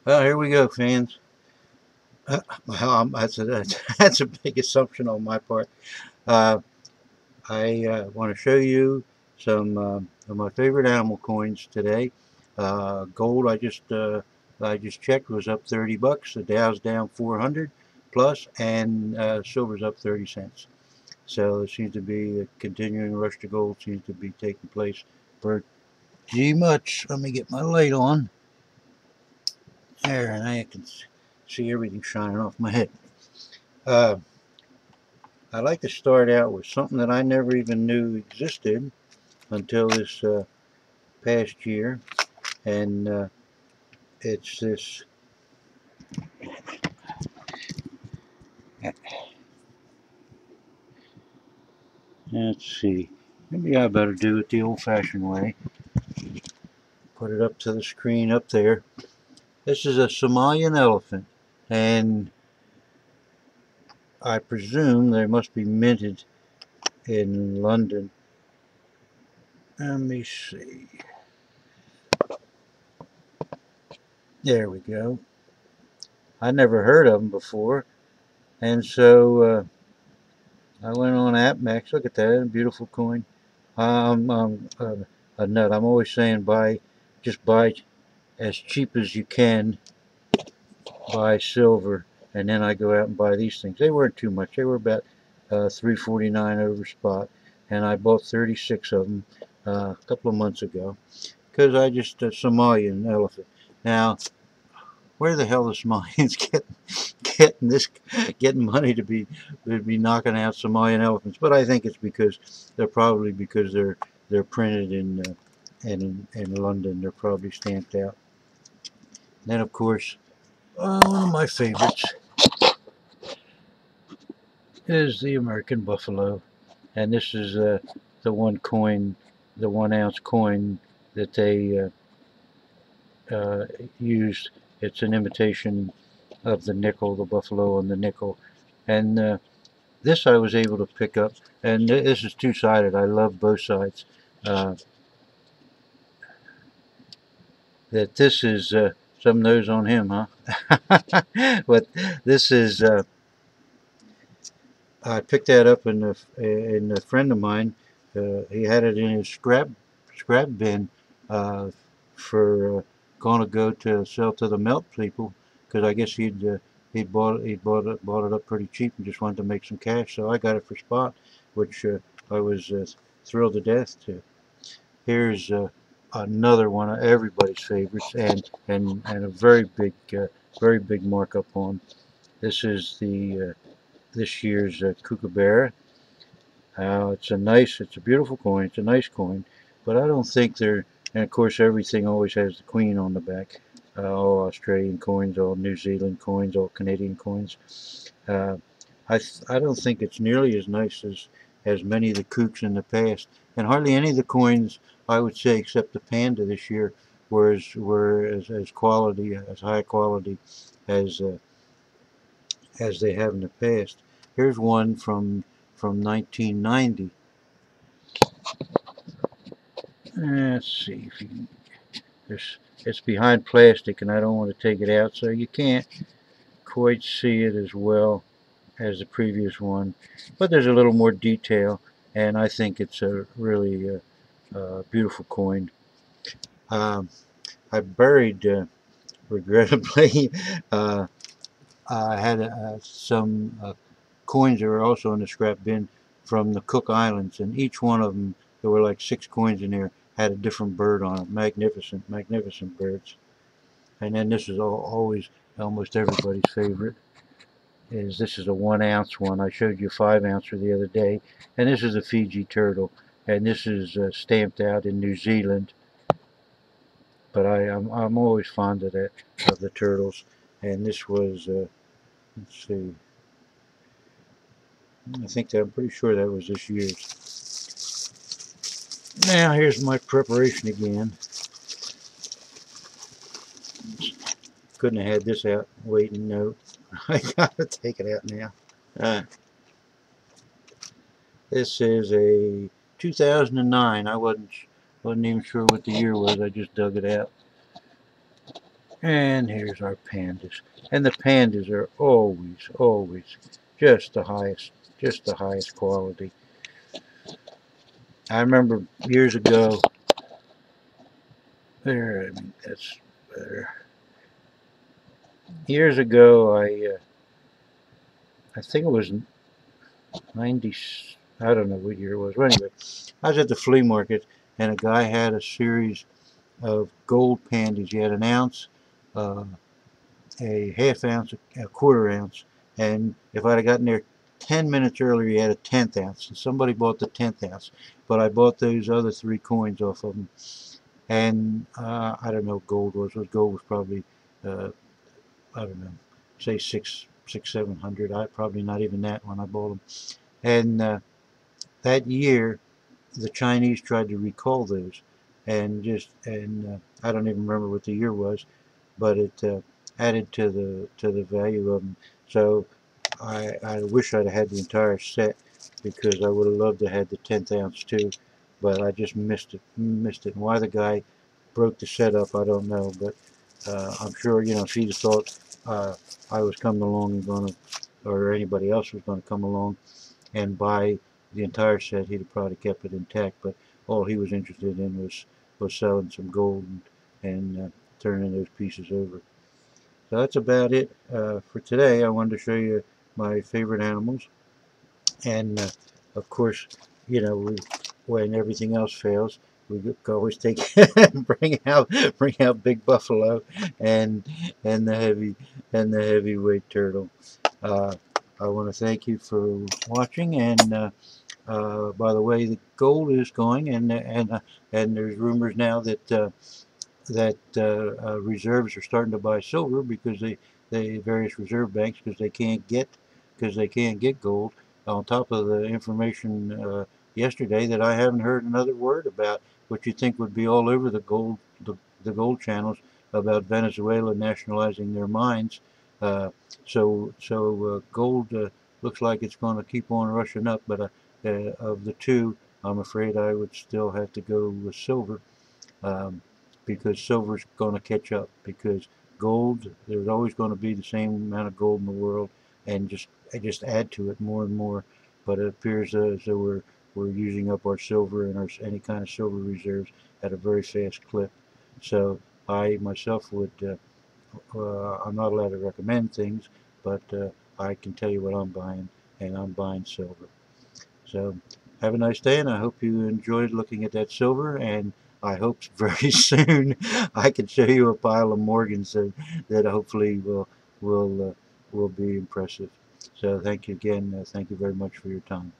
Well, here we go, fans. Well, that's a big assumption on my part. Uh, I want to show you some of my favorite animal coins today. Gold, I just checked, was up 30 bucks. The Dow's down 400 plus, and silver's up 30 cents. So there seems to be a continuing rush to gold seems to be taking place pretty much. Let me get my light on there, and I can see everything shining off my head. Uh, I like to start out with something that I never even knew existed until this past year, and it's this. Let's see. Maybe I better do it the old-fashioned way. Put it up to the screen up there. This is a Somalian elephant, and I presume they must be minted in London. Let me see. There we go. I never heard of them before, and so I went on AppMax. Look at that, beautiful coin. A nut. I'm always saying just buy as cheap as you can. Buy silver, and then I go out and buy these things. They weren't too much. They were about $3.49 over spot, and I bought 36 of them a couple of months ago because I just Somalian elephant. Now, where the hell is Somalians getting money to be knocking out Somalian elephants? But I think it's because they're printed in London. They're probably stamped out. And then of course, one of my favorites is the American buffalo, and this is the one coin, the 1 ounce coin that they used. It's an imitation of the nickel, the buffalo and the nickel, and this I was able to pick up, and this is two-sided. I love both sides. Uh, that this is some nose on him, huh? But this is I picked that up in a friend of mine. He had it in his scrap bin uh, for going to go to sell to the melt people because I guess he'd bought it up pretty cheap and just wanted to make some cash. So I got it for spot, which I was thrilled to death to. Here's another one of everybody's favorites and a very big markup on. This is the this year's Kookaburra. It's a beautiful coin. It's a nice coin, but I don't think they're. And of course, everything always has the Queen on the back. All Australian coins, all New Zealand coins, all Canadian coins. Uh, I don't think it's nearly as nice as many of the kooks in the past, and hardly any of the coins I would say, except the Panda this year, were as quality as high quality as as they have in the past. Here's one from 1990. Let's see if you can, it's behind plastic and I don't want to take it out, so you can't quite see it as well as the previous one, but there's a little more detail, and I think it's a really beautiful coin. Um, I buried, regrettably, uh, I had some coins that were also in the scrap bin from the Cook Islands, and each one of them, there were like 6 coins in there, had a different bird on it. Magnificent, magnificent birds. And then this is always almost everybody's favorite. This is a 1 ounce one. I showed you a 5 ouncer the other day, and this is a Fiji turtle, and this is stamped out in New Zealand. But I'm always fond of the turtles, and this was let's see. I'm pretty sure that was this year's. Now here's my preparation again. Couldn't have had this out waiting. No, I gotta take it out now. Uh, this is a 2009. I wasn't even sure what the year was. I just dug it out. And here's our pandas. And the pandas are always just the highest quality. I remember years ago, that's better. Years ago, I think it was 90, I don't know what year it was. But anyway, I was at the flea market, and a guy had a series of gold pandas. He had an ounce, uh, a half ounce, a quarter ounce, and if I'd have gotten there 10 minutes earlier, he had a 1/10 ounce. And somebody bought the 1/10 ounce, but I bought those other 3 coins off of him. And I don't know what gold was. Gold was probably, I don't know, say 700. I probably not even that when I bought them. And that year, the Chinese tried to recall those, and I don't even remember what the year was, but it added to the value of them. So I wish I'd had the entire set, because I would have loved to have had the 1/10 ounce too, but I just missed it. And why the guy broke the set up, I don't know, but I'm sure, if he'd have thought I was coming along and gonna, or anybody else was gonna come along and buy the entire set, he'd have probably kept it intact. But all he was interested in was selling some gold and turning those pieces over. So that's about it for today. I wanted to show you my favorite animals, and of course, when everything else fails, we could always take bring out Big Buffalo and and the heavy the heavyweight turtle. I want to thank you for watching, and by the way, the gold is going, and there's rumors now that reserves are starting to buy silver, because they various reserve banks, because they can't get gold. On top of the information yesterday that I haven't heard another word about, which you think would be all over the gold channels, about Venezuela nationalizing their mines. So gold looks like it's going to keep on rushing up, but of the two, I'm afraid I would still have to go with silver. Um, because silver's going to catch up, because gold, there's always going to be the same amount of gold in the world, and just add to it more and more. But it appears as though we're using up our silver and our any kind of silver reserves at a very fast clip. So I myself would I'm not allowed to recommend things, but I can tell you what I'm buying, and I'm buying silver. So have a nice day, and I hope you enjoyed looking at that silver, and I hope very soon I can show you a pile of Morgans that hopefully will be impressive. So thank you again. Thank you very much for your time.